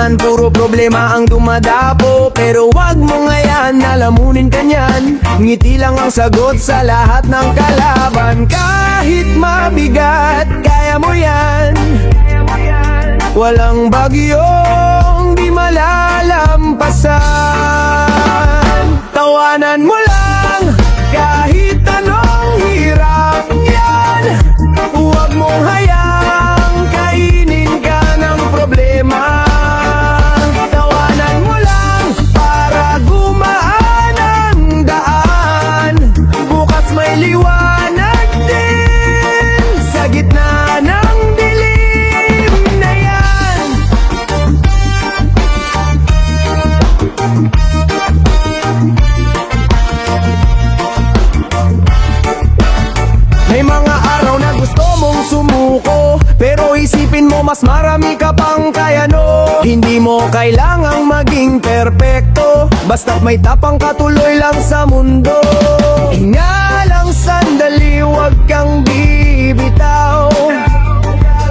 minsan puro problema ang dumadapo, pero wag mo ngayon nalamunin kanyan. Ngiti lang ang sagot sa lahat ng kalaban. Kahit mabigat, kaya mo yan. Walang bagyong di malalampasan. Tawanan mo lang kahit anong hirap yan. Huwag mong hayaang kainin ka ng problema. Tawanan mo lang para gumaan ang daan. Bukas may liwanag din sa gitna ng dilim na yan. May mga araw na gusto mong sumuko, pero isipin mo mas marami ka pang kaya no. Hindi mo kailangang maging perpekto, basta't may tapang katuloy lang sa mundo. Hinga lang sandali, wag kang bibitaw.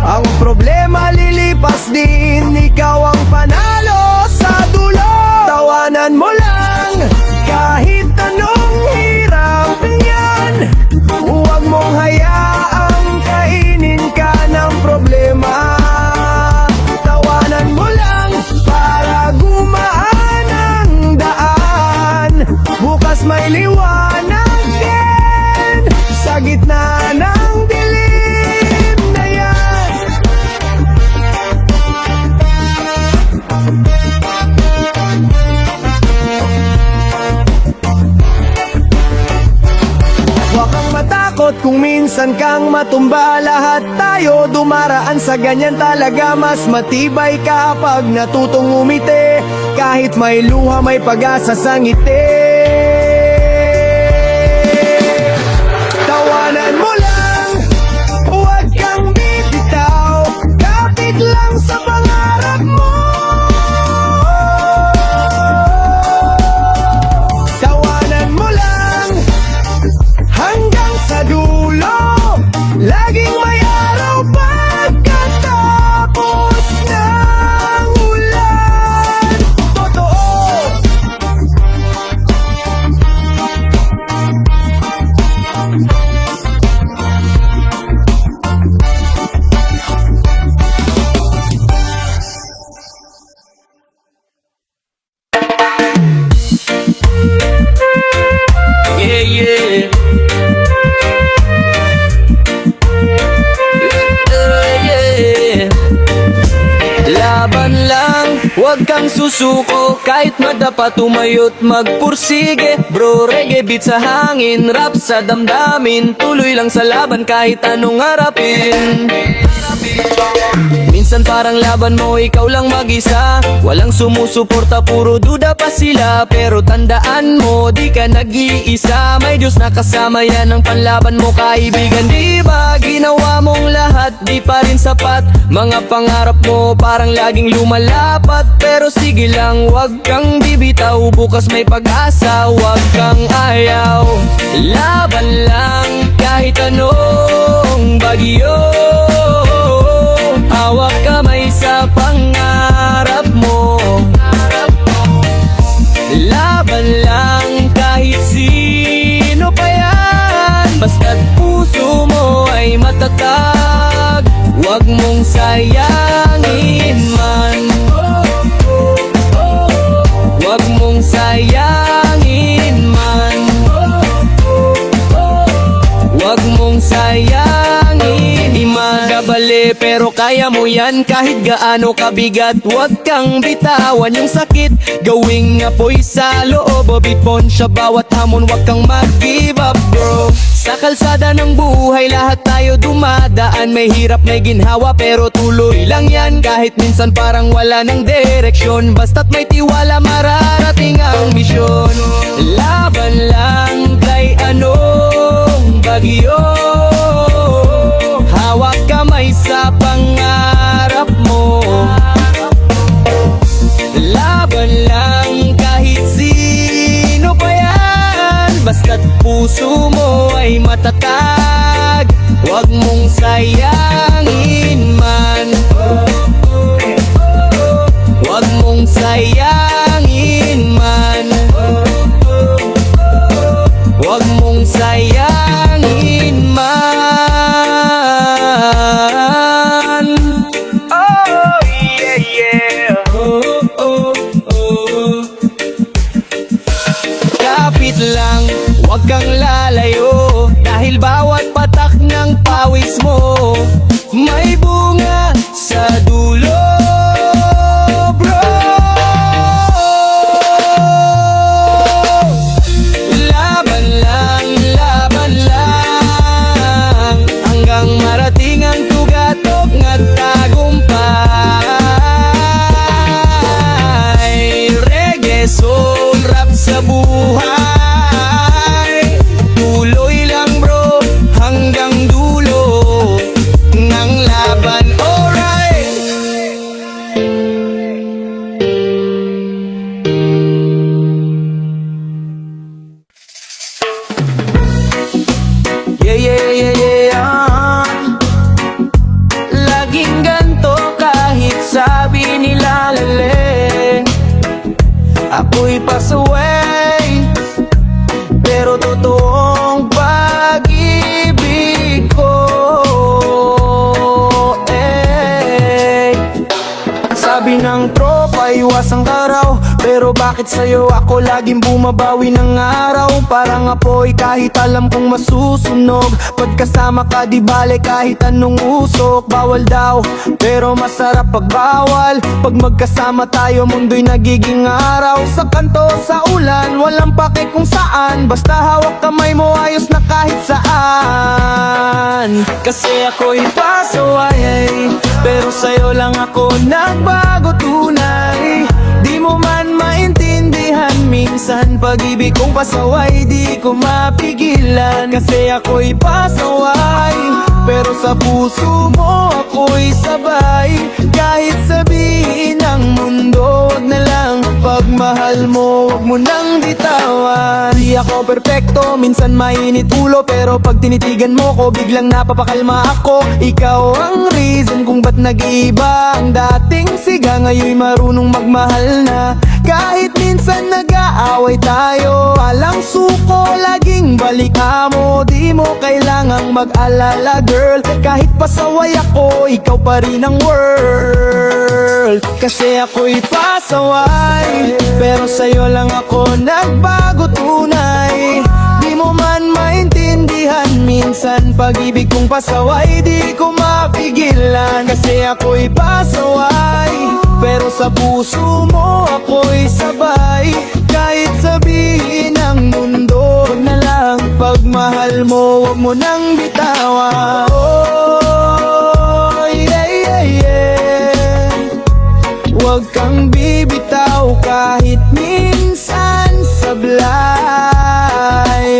Ang problema lilipas din, ikaw ang panalo sa dulo. Tawanan mo lang kahit anong hirap yan. Huwag mong hayaang kainin ka ng problema. Tawanan mo lang para gumaan ang daan. Bukas may liwanag din sa gitna ng dilim na yan. Huwag kang matakot kung minsan kang matumba. Lahat tayo dumaraan sa ganyan talaga. Mas matibay ka pag natutong umiti. Kahit may luha, may pag-asa sa ngiti. Tawanan mo lang, huwag kang bibitaw. Kapit lang sa pangarap mo. Tawanan mo lang hanggang sa dulo. Laging may araw pagkatapos ng ulan. Totoo. Yeah, yeah. Yeah. Laban lang, huwag kang susuko. Kahit madapa tumayo't magpursige. Bro, reggae beat sa hangin, rap sa damdamin. Tuloy lang sa laban kahit anong harapin. Minsan parang laban mo, ikaw lang mag-isa. Walang sumusuporta, puro duda pa sila. Pero tandaan mo, di ka nag-iisa. May Diyos na kasama, yan ang panlaban mo, kaibigan. Di ba ginawa mong lahat, di pa rin sapat. Mga pangarap mo parang laging lumalapat. Pero sige lang, wag kang bibitaw. Bukas may pag-asa, wag kang ayaw. Laban lang kahit anong bagyo. Hawak kamay sa pangarap mo. Laban lang kahit sino pa yan. Basta't puso mo ay matatag. Huwag mong sayangin man. Huwag mong sayangin man. Huwag mong sayangin man. Kabali pero kaya mo yan kahit gaano kabigat. Huwag kang bitawan yung sakit, gawing apoy sa loob o bipon siya bawat hamon. Huwag kang mag-give up bro. Sa kalsada ng buhay lahat tayo dumadaan. May hirap, may ginhawa pero tuloy lang yan. Kahit minsan parang wala ng direksyon, basta't may tiwala mararating ang misyon. Laban lang kay anong bagyo. Hawak kamay sa pangarap mo. Laban lang kahit sino pa yan. Basta't puso mo ay matatag. Huwag mong sayangin man. Huwag Lapit lang, huwag kang lalayo, dahil bawat patak ng pawis mo may bunga sa dulo, bro. Laban lang hanggang marating ang tugatok at tagumpay. Reggae, soul, rap sa buhay, tuloy lang bro hanggang dulo ng laban, alright. Yeah. Laging ganto kahit sabi nila lalim, ako'y pasaway, pero totoong pag-ibig ko, Sabi ng tropa, iwasang karaw, pero bakit sa'yo ako laging bumabawi ng araw? Parang apoy kahit alam kong masusunog, pagkasama ka di bale kahit anong usok. Bawal daw, pero masarap pag bawal, pag magkasama tayo mundo'y nagiging araw. Sa kanto, sa ulan, walang pake kung saan, basta hawak kamay mo ayos na kahit saan. Kasi ako'y pasaway, pero sa'yo lang ako nagbago tunay. Di mo man maintindihan minsan, pag-ibig kong pasaway di ko mapigilan. Kasi ako'y pasaway, pero sa puso mo ako'y sabay. Kahit sabihin ng mundo, wag na lang, pagmahal mo wag mo nang bitawan. Di ako perpekto, minsan mainit ulo, pero pag tinitigan mo ko biglang napapakalma ako. Ikaw ang reason kung ba't nag-iiba ang dating siga, ngayon'y marunong magmahal na. Kahit minsan nag-aaway tayo, walang suko, laging balik mo. Di mo kailangang mag-alala girl, kahit pasaway ako, ikaw pa rin ang world. Kasi ako'y pasaway, pero sa'yo lang ako nagbago tunay. Di mo man maintindihan minsan, pag-ibig kong pasaway di ko mapigilan. Kasi ako'y pasaway, pero sa puso mo ako'y sabay. Kahit sabihin ng mundo, wag na lang, pagmahal mo wag mo nang bitawan. Oh, yeah. Wag kang bibitaw kahit minsan sablay.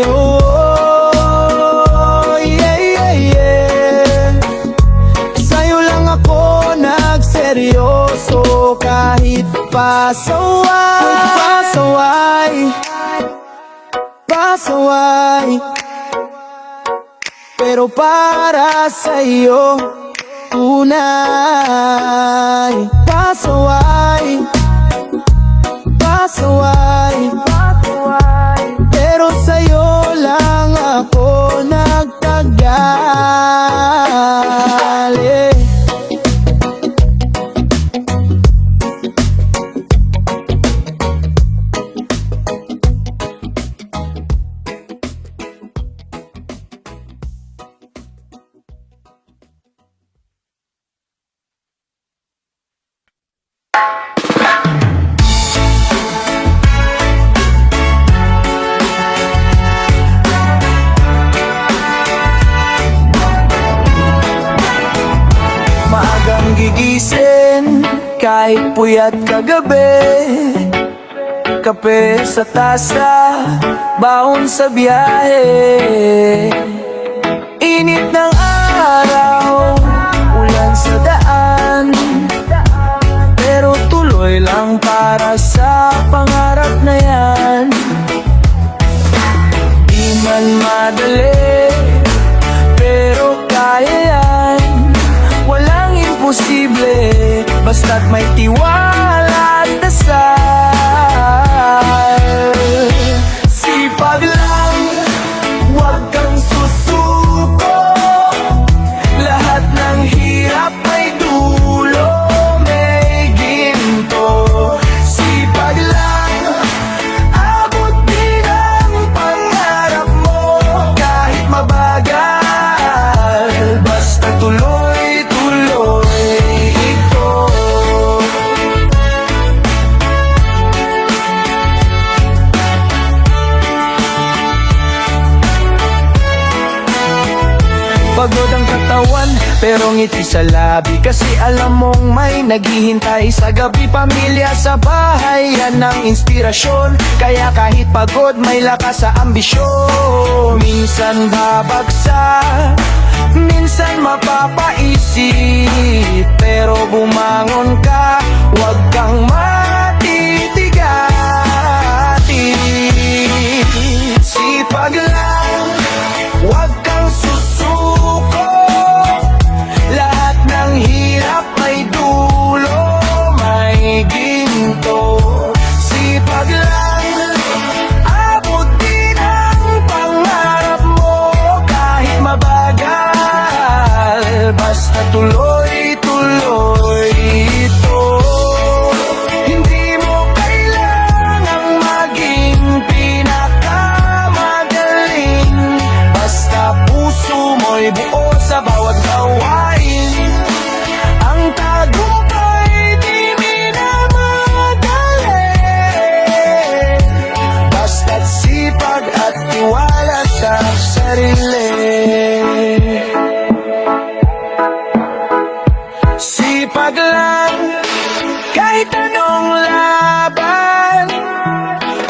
Oh, yeah. Sa'yo lang ako nagseryoso, kahit pasaway, pero para sa'yo tunay. Pasaway, pero sa'yo lang ako nagtagal. Maagang gigising, kahit puyat kagabi, kape sa tasa, baon sa biyahe. Init ng araw, ulan sa daan, pero tuloy lang para sa pangarap na yan. Di man madali, pero kaya yan. Walang imposible, basta't may tiwala at dasal. Sipag lang, huwag kang susuko, lahat ng hirap may dulo, may ginto. Sipag lang, abot din ang Pagod ang katawan, pero ngiti sa labi. Kasi alam mong may naghihintay sa gabi. Pamilya sa bahay, yan ang inspirasyon. Kaya kahit pagod, may lakas sa ambisyon. Minsan babagsak, minsan mapapaisip, pero bumangon ka, huwag kang matitigati. Sipag lang, huwag kang susuko. Lahat ng hirap may dulo, may ginto. Sipag lang, abutin ang pangarap mo. Kahit mabagal, basta tuloy-tuloy ito. Hindi mo kailangang maging pinakamagaling, basta puso mo'y buo sa bawat gawain. Ang tagumpay di minamadali, basta't sipag at tiwala sa sarili. Sipag lang, kahit anong laban,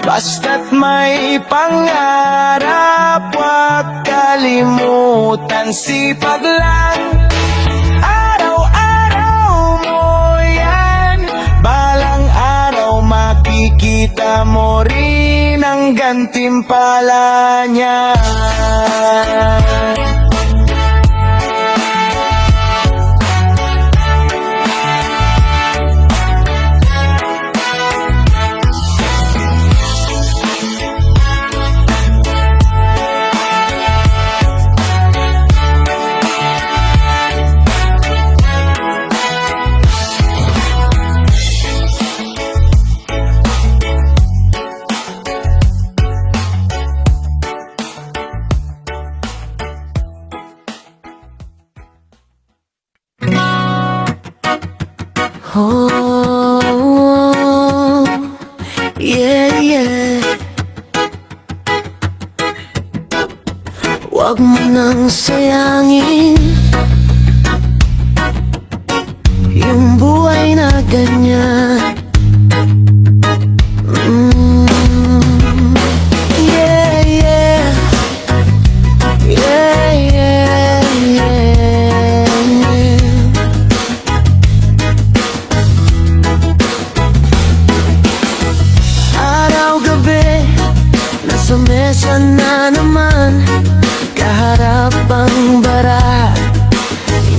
basta't may pangarap, huwag kalimutan. Sipag lang, araw-araw mo yan. Balang araw makikita mo rin ang gantimpala niya. Oh, yeah, yeah. Huwag mo nang sayangin yung buhay na ganyan. Yeah, yeah. Yeah, yeah, yeah. Araw-gabi, nasa mesa na naman, kaharap ang bara,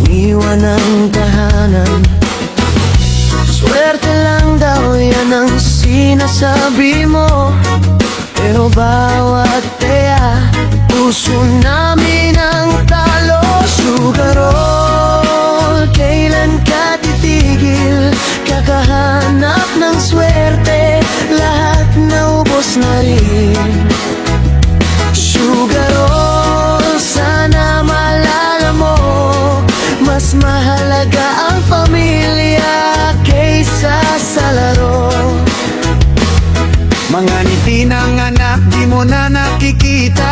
iniwan ang tahanan. Swerte lang daw yan ang sinasabi mo, pero bawat kaya puso namin ang talo. Sugarol, kailan ka titigil? Kakahanap ng swerte, lahat naubos na rin. Sugarol, sana malala mo, mas mahalaga ang pamilya kaysa sa laro. Mga ngiti ng anak di mo na nakikita,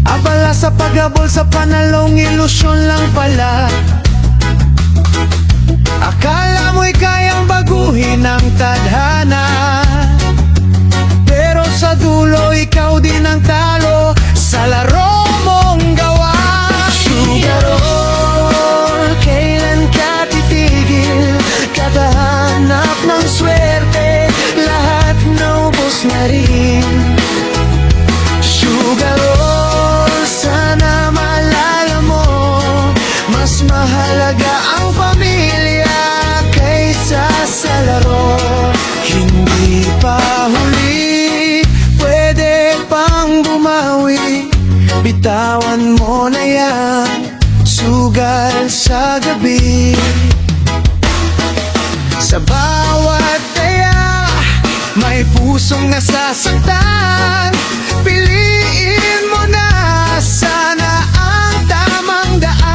abala sa paghabol sa panalong, ilusyon lang pala. Akala mo'y kayang baguhin ang tadhana, pero sa dulo ikaw din ang talo sa laro mong gawa. Sugarol, kailan ka titigil? Kakahanap ng swerte, lahat naubos na rin. Sugarol, sana malala mo, mas mahalaga ang pamilya kaysa sa laro. Hindi pa huli, pwede pang bumawi. Bitawan mo na yan, sugal sa gabi. Sa bawat taya, may pusong nasasaktan. Piliin mo na sana ang tamang daan.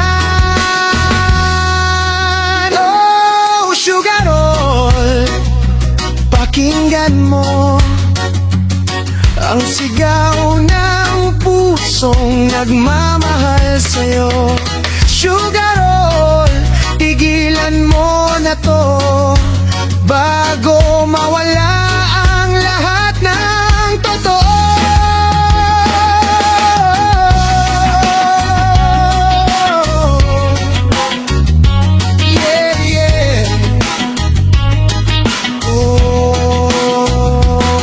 Oh, Sugarol, pakinggan mo ang sigaw ng puso. pusong nagmamahal sa'yo. Sugar roll, tigilan mo na to bago mawala ang lahat ng totoo. Yeah, yeah. Oh,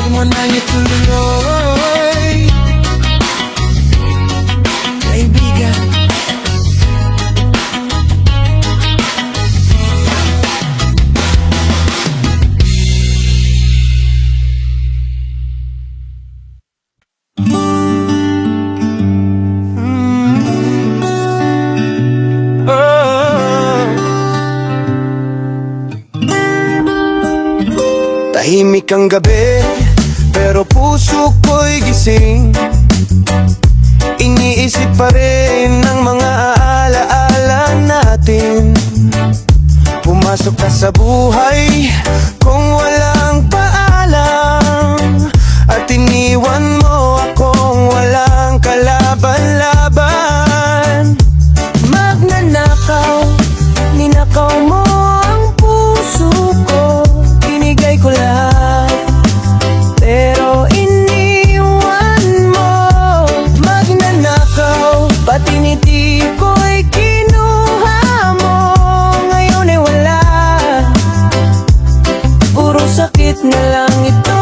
muna niyo tuloy, kaibigan. Tahimik ang gabi, pero puso ko'y gising. Iniisip pa rin ang mga alaala natin. Pumasok ka sa buhay kung walang paalam, at iniwan mo akong walang kalaban-laban. Magnanakaw, ninakaw mo ang puso ko. Binigay ko lahat, pero iniwan mo. Magnanakaw, pati ngiti ko'y kinuha mo. Ngayon ay wala, puro sakit na lang ito.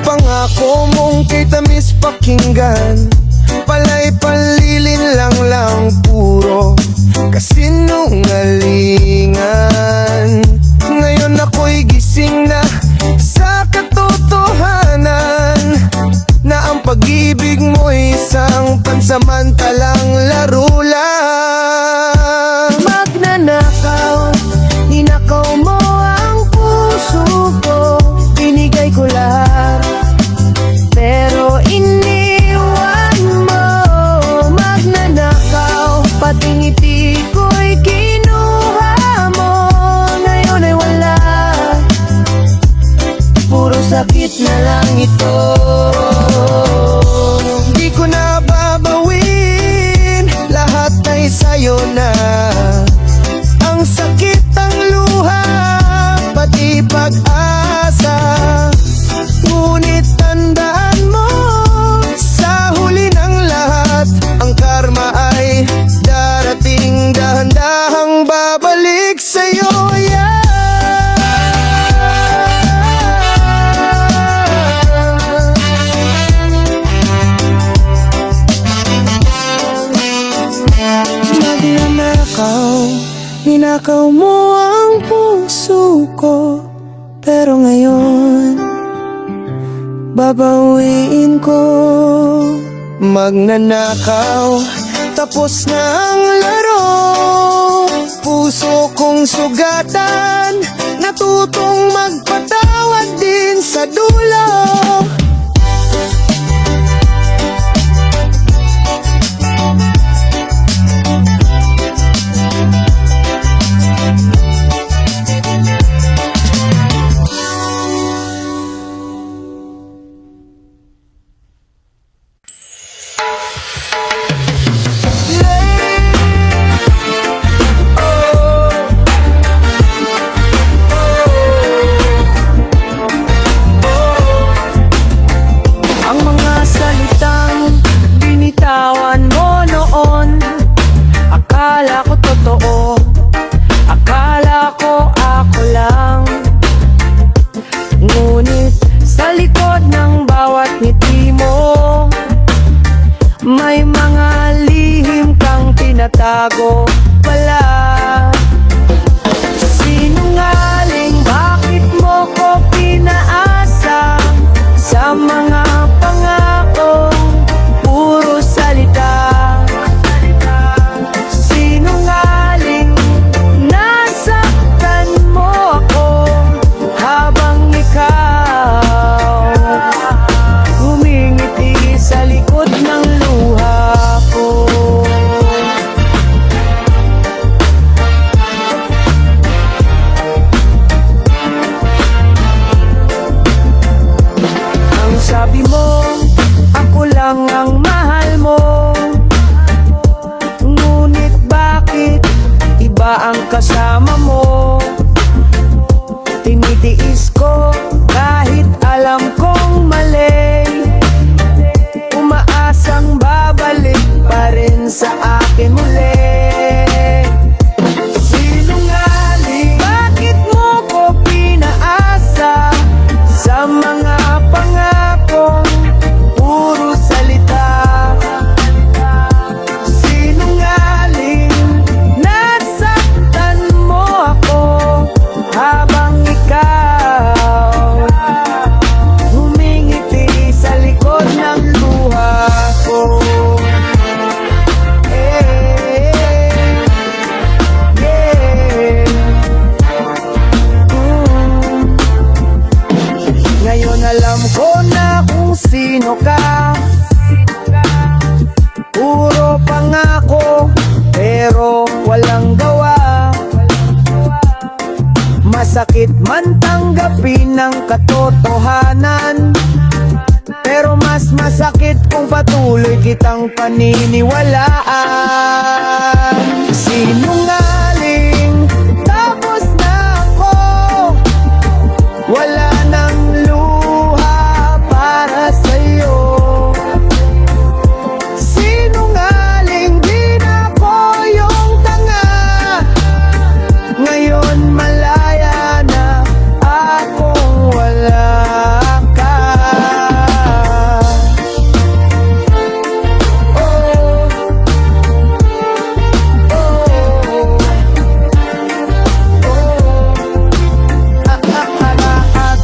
Pangako mong kay tamis pakinggan, pala'y palilin lang puro kasinungalingan. Ngayon ako'y gising na sa katotohanan, na ang pag-ibig mo'y isang pansamantalang laro lang. Magnanakaw, ninakaw mo ang puso ko. Binigay ko lahat, pero iniwan mo. Magnanakaw, pati ngiti ko'y kinuha mo. Ngayon ay wala, puro sakit na lang ito. Di ko na babawin, lahat ay sa'yo na. Ang sakit, ang luha, pati pag-asa. Ngunit tandaan mo, sa huli ng lahat, ang karma ay darating, dahan-dahang babalik sa'yo. Yeah. Magnanakaw, ninakaw mo ang puso ko, pero ngayon babawiin ko. Magnanakaw, tapos na ang laro. Puso kong sugatan, natutong magpatawad din sa dulo. Tago pala. Sinungaling, bakit mo ko pinaasa? Sa mga pangako, puro salita. Sinungaling, nasaktan mo ako habang ikaw humingiti sa likod ng luha ko. masakit man tanggapin ng katotohanan, pero mas masakit kung patuloy kitang paniniwalaan. Sinungaling, tapos na ako, wala nang luha para sa'yo. Sinungaling, di na ako yung tanga, ngayon malaya na akong wala ka. Oh, oh, oh, ah, ah, ah, ah, ah.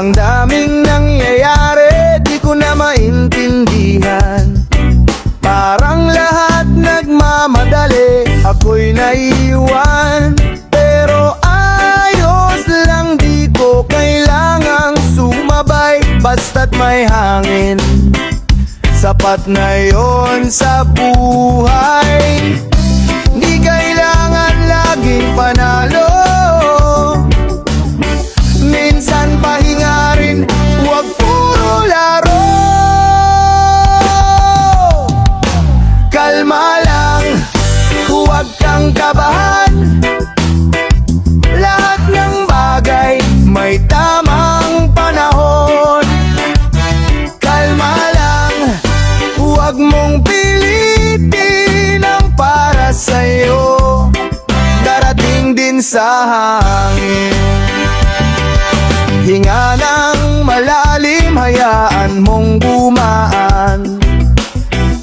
Ang daming nangyayari, di ko na maintindihan. Parang lahat nagmamadali, ako'y naiiwan. Pero ayos lang, di ko kailangang sumabay. Basta't may hangin, sapat na yon sa buhay. Di kailangan laging panalo, minsan pahinga rin, huwag puro laro. Kalma lang, huwag kang kabahan, lahat ng bagay may tamang panahon. Kalma lang, huwag mong pilitin ang para sa'yo, darating din sa hangin. Hinga ng malalim, hayaan mong gumaan.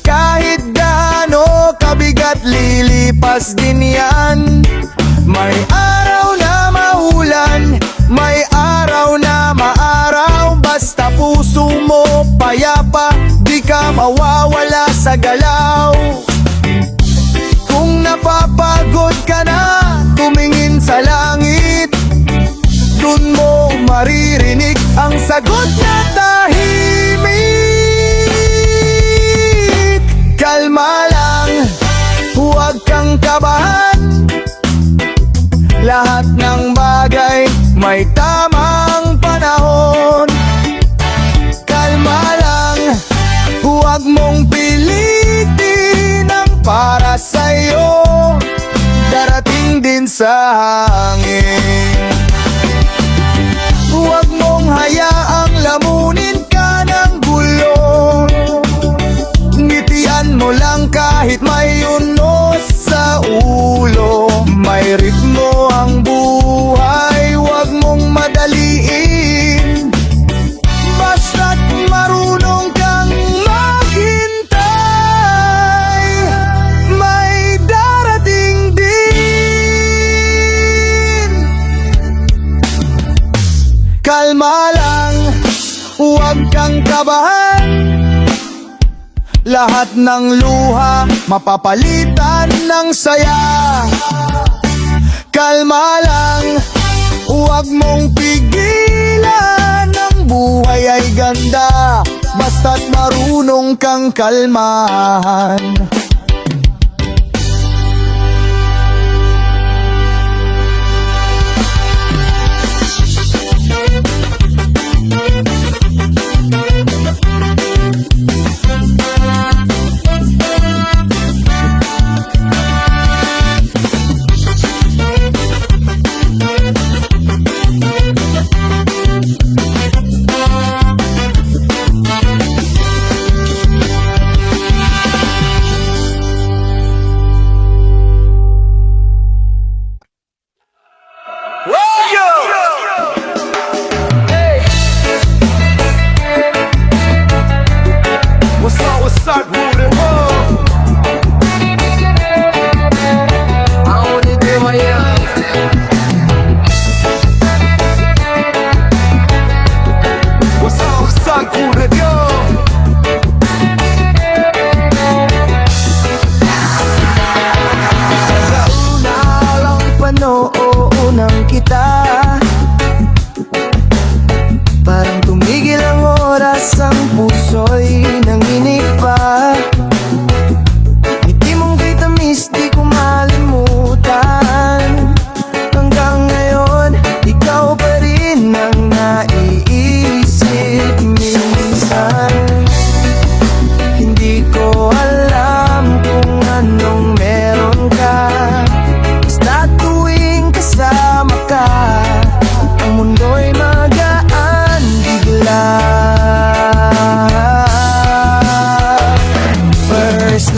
Kahit gaano kabigat, lilipas din yan. May araw na maulan, may araw na maaraw. Basta puso mo payapa, di ka mawawala sa galaw. Kung napapagod ka na, tumingin sa langit, dun mo maririnig ang sagot na tahimik. Kalma lang, huwag kang kabahan, lahat ng bagay may tamang panahon. Kalma lang, huwag mong pilitin ang para sa'yo, darating din sa hangin. Huwag mong hayaang lamunin ka ng gulo, ngitian mo lang kahit may unos sa ulo. May ritmo ang buhay, huwag mong madaliin, basta't marunong kang maghintay, may darating din. Kalma lang, huwag kang kabahan, lahat ng luha mapapalitan ng saya. Kalma lang, huwag mong pigilan, ang buhay ay ganda, basta't marunong kang kalmahan.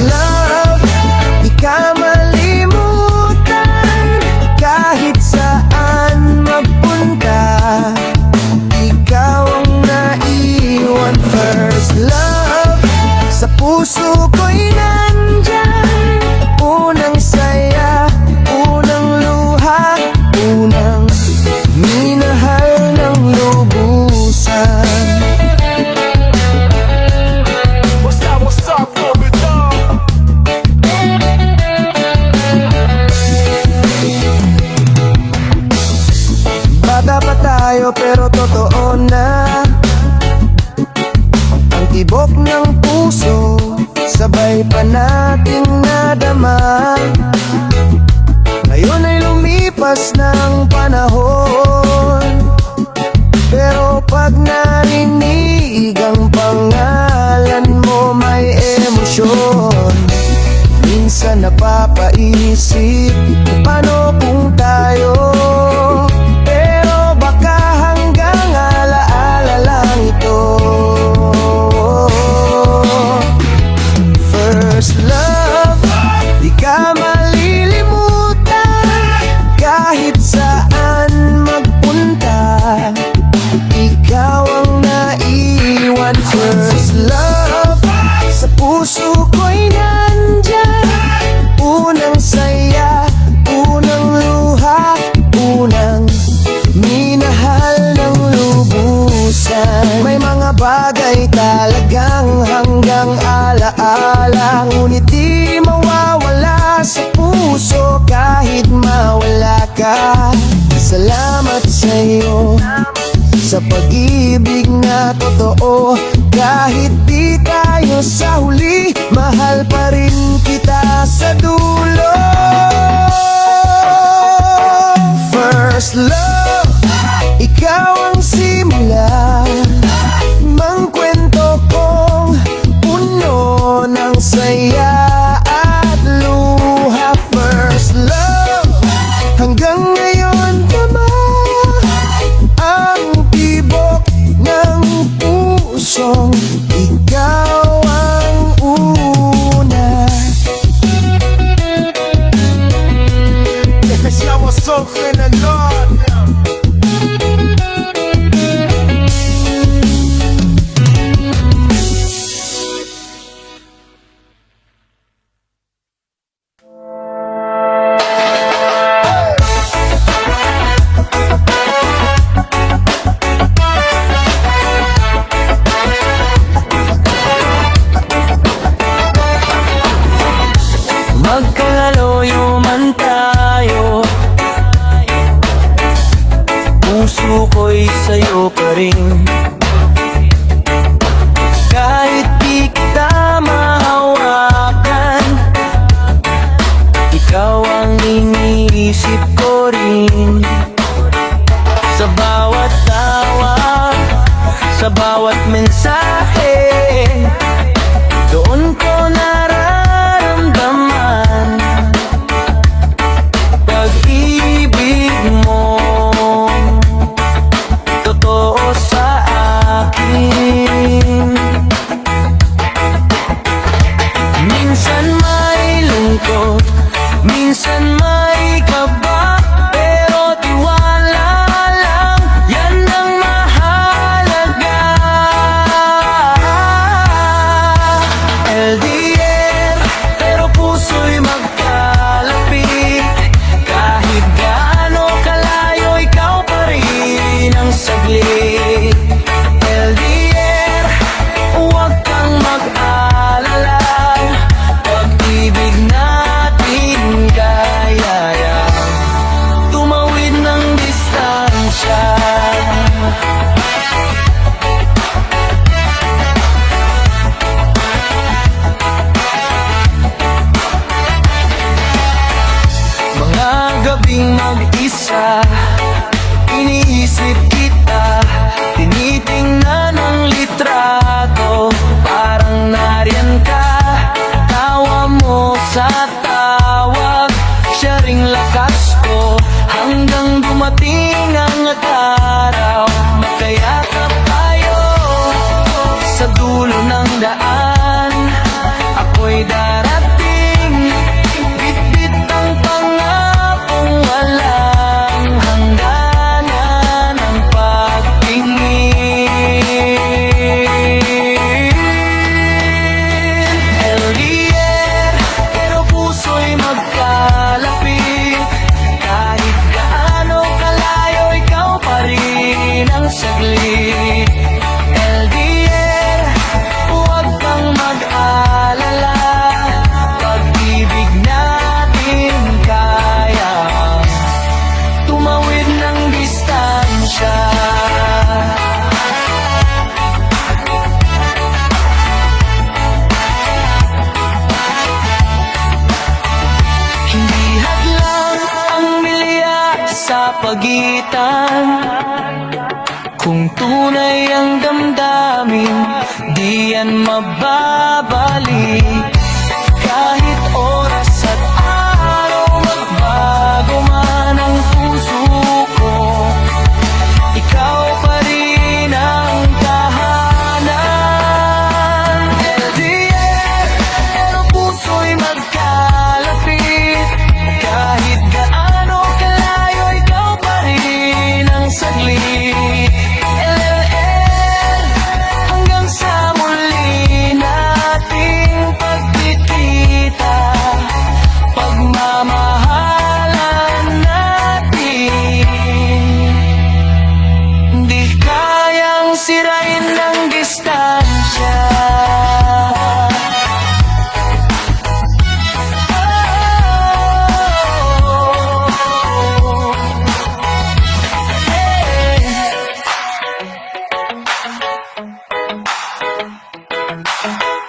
love, di ka malimutan. Kahit saan magpunta, ikaw ang naiwan. First love, sa puso ko'y nandyan. Unang saya, unang luha, unang minahal ng lubusan. What's up, Bata pa tayo pero totoo na ang tibok ng puso, sabay pa nating nadama. Ngayon ay lumipas ng panahon, pero pag narinig ang pangalan mo may emosyon. Minsan napapaisip kung paano kung tayo, pero baka hanggang alaala lang ito. First love, di ka malilimutan. Kahit saan magpunta, ikaw ang naiwan. First love, sa puso ko'y nandyan. Unang saya, unang luha, unang minahal ng lubusan. May mga bagay talagang hanggang alaala, ngunit di mawawala sa puso kahit mawala ka. Salamat sa'yo sa pag-ibig na totoo. Kahit di tayo sa huli, mahal pa rin kita sa dulo. First love, ikaw ang simula ng kwento kong puno ng saya at luha. First love, hanggang ngayon tama ang tibok ng pusong ikaw ang una. Siamo soffre nel nord. Magkalayo man tayo, puso ko'y sa'yo pa rin. Kahit di kita mahawakan, ikaw ang iniisip ko rin. Sa bawat tawa, sa bawat mensahe, doon ko nararamdaman pag-ibig mo, totoo sa akin. Minsan may lungkot, minsan may kaba, pero tiwala lang, yan ang mahalaga. LDR, pero puso'y magkalapit. Kahit gaano kalayo, ikaw pa rin ang saglit. LDR, huwag kang mag-alala, pag-ibig natin kaya tumawid ng distansya. Mga gabing mag-isa, iniisip kita, tinitingnan ang litrato, parang nariyan ka. Tawa mo sa tawag, siya ring lakas ko, hanggang dumating ang araw, magkayakap tayo sa dulo ng daan. Ako'y darating sa pagitan. Kung tunay ang damdamin, di yan mababalik. Kahit oras at araw magbago man ang puso ko, ikaw pa rin ang tahanan. LDR, pero puso'y magkalapit. Kahit gaano kalayo, ikaw pa rin ang saglit. LLL, hanggang sa muli nating pagkikita, pagmamahalan natin. Di kayang sirain ng distansya. Oh, hey.